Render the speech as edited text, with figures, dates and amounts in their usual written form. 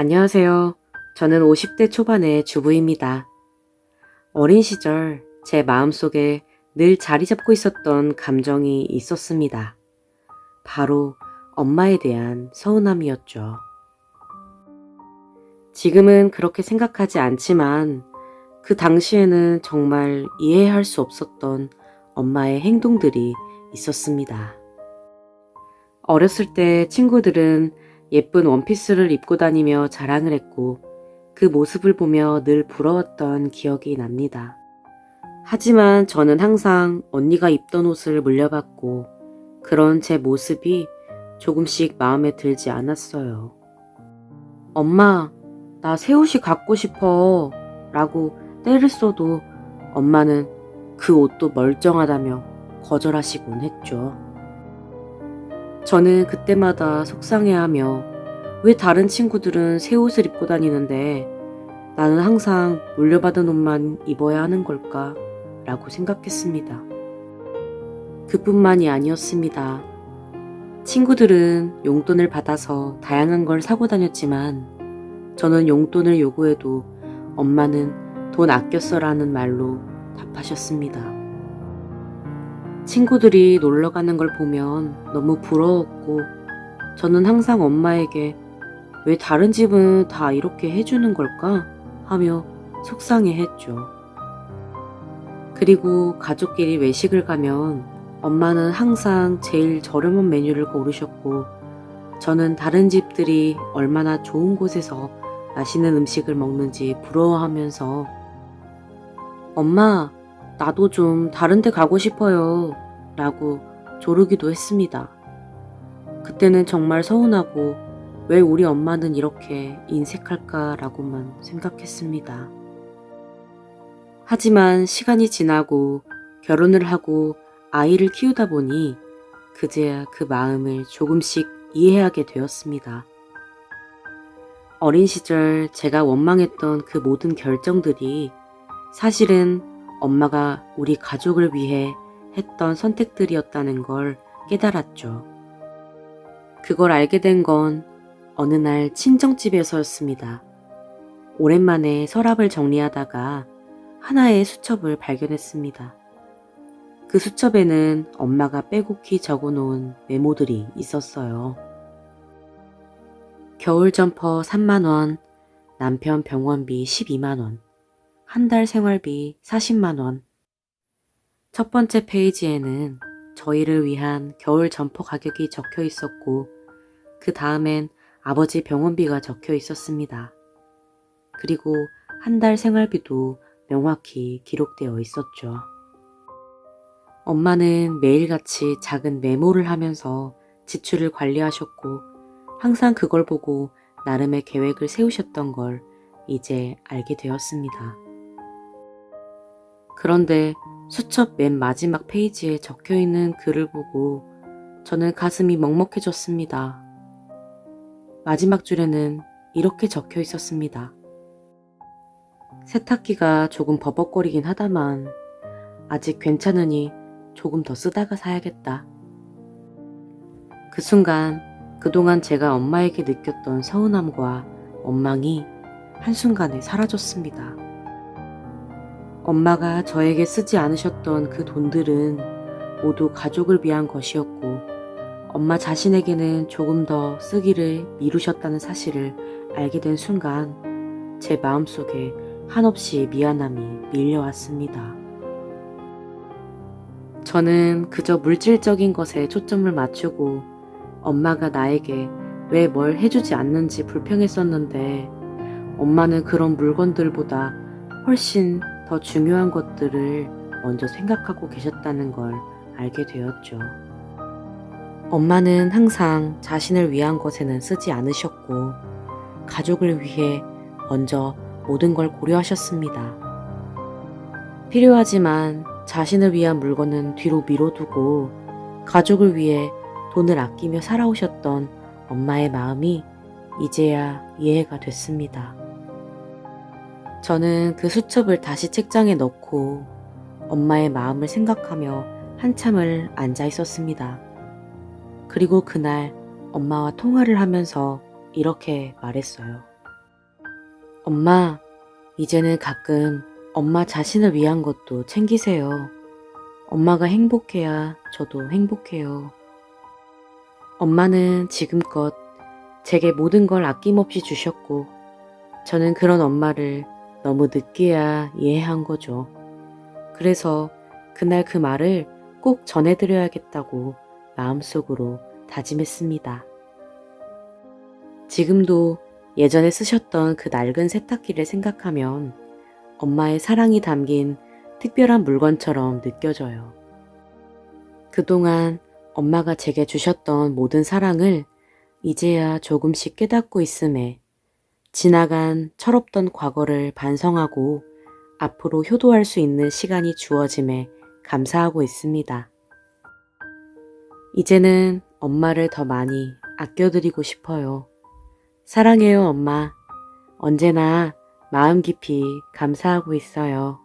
안녕하세요. 저는 50대 초반의 주부입니다. 어린 시절 제 마음속에 늘 자리 잡고 있었던 감정이 있었습니다. 바로 엄마에 대한 서운함이었죠. 지금은 그렇게 생각하지 않지만 그 당시에는 정말 이해할 수 없었던 엄마의 행동들이 있었습니다. 어렸을 때 친구들은 예쁜 원피스를 입고 다니며 자랑을 했고 그 모습을 보며 늘 부러웠던 기억이 납니다. 하지만 저는 항상 언니가 입던 옷을 물려받고 그런 제 모습이 조금씩 마음에 들지 않았어요. 엄마, 나 새 옷이 갖고 싶어 라고 떼를 써도 엄마는 그 옷도 멀쩡하다며 거절하시곤 했죠. 저는 그때마다 속상해하며 왜 다른 친구들은 새 옷을 입고 다니는데 나는 항상 물려받은 옷만 입어야 하는 걸까? 라고 생각했습니다. 그뿐만이 아니었습니다. 친구들은 용돈을 받아서 다양한 걸 사고 다녔지만 저는 용돈을 요구해도 엄마는 돈 아껴 써라는 말로 답하셨습니다. 친구들이 놀러 가는 걸 보면 너무 부러웠고 저는 항상 엄마에게 왜 다른 집은 다 이렇게 해주는 걸까? 하며 속상해 했죠. 그리고 가족끼리 외식을 가면 엄마는 항상 제일 저렴한 메뉴를 고르셨고 저는 다른 집들이 얼마나 좋은 곳에서 맛있는 음식을 먹는지 부러워하면서 엄마, 나도 좀 다른 데 가고 싶어요 라고 조르기도 했습니다. 그때는 정말 서운하고 왜 우리 엄마는 이렇게 인색할까 라고만 생각했습니다. 하지만 시간이 지나고 결혼을 하고 아이를 키우다 보니 그제야 그 마음을 조금씩 이해하게 되었습니다. 어린 시절 제가 원망했던 그 모든 결정들이 사실은 엄마가 우리 가족을 위해 했던 선택들이었다는 걸 깨달았죠. 그걸 알게 된 건 어느 날 친정집에서였습니다. 오랜만에 서랍을 정리하다가 하나의 수첩을 발견했습니다. 그 수첩에는 엄마가 빼곡히 적어놓은 메모들이 있었어요. 겨울 점퍼 3만원, 남편 병원비 12만원, 한 달 생활비 40만원. 첫 번째 페이지에는 저희를 위한 겨울 점퍼 가격이 적혀 있었고 그 다음엔 아버지 병원비가 적혀 있었습니다. 그리고 한 달 생활비도 명확히 기록되어 있었죠. 엄마는 매일같이 작은 메모를 하면서 지출을 관리하셨고 항상 그걸 보고 나름의 계획을 세우셨던 걸 이제 알게 되었습니다. 그런데 수첩 맨 마지막 페이지에 적혀있는 글을 보고 저는 가슴이 먹먹해졌습니다. 마지막 줄에는 이렇게 적혀 있었습니다. 세탁기가 조금 버벅거리긴 하다만 아직 괜찮으니 조금 더 쓰다가 사야겠다. 그 순간 그동안 제가 엄마에게 느꼈던 서운함과 원망이 한순간에 사라졌습니다. 엄마가 저에게 쓰지 않으셨던 그 돈들은 모두 가족을 위한 것이었고 엄마 자신에게는 조금 더 쓰기를 미루셨다는 사실을 알게 된 순간 제 마음속에 한없이 미안함이 밀려왔습니다. 저는 그저 물질적인 것에 초점을 맞추고 엄마가 나에게 왜 뭘 해주지 않는지 불평했었는데 엄마는 그런 물건들보다 훨씬 더 중요한 것들을 먼저 생각하고 계셨다는 걸 알게 되었죠. 엄마는 항상 자신을 위한 것에는 쓰지 않으셨고 가족을 위해 먼저 모든 걸 고려하셨습니다. 필요하지만 자신을 위한 물건은 뒤로 미뤄두고 가족을 위해 돈을 아끼며 살아오셨던 엄마의 마음이 이제야 이해가 됐습니다. 저는 그 수첩을 다시 책장에 넣고 엄마의 마음을 생각하며 한참을 앉아 있었습니다. 그리고 그날 엄마와 통화를 하면서 이렇게 말했어요. 엄마, 이제는 가끔 엄마 자신을 위한 것도 챙기세요. 엄마가 행복해야 저도 행복해요. 엄마는 지금껏 제게 모든 걸 아낌없이 주셨고, 저는 그런 엄마를 너무 늦게야 이해한 거죠. 그래서 그날 그 말을 꼭 전해드려야겠다고 마음속으로 다짐했습니다. 지금도 예전에 쓰셨던 그 낡은 세탁기를 생각하면 엄마의 사랑이 담긴 특별한 물건처럼 느껴져요. 그동안 엄마가 제게 주셨던 모든 사랑을 이제야 조금씩 깨닫고 있음에 지나간 철없던 과거를 반성하고 앞으로 효도할 수 있는 시간이 주어짐에 감사하고 있습니다. 이제는 엄마를 더 많이 아껴드리고 싶어요. 사랑해요, 엄마. 언제나 마음 깊이 감사하고 있어요.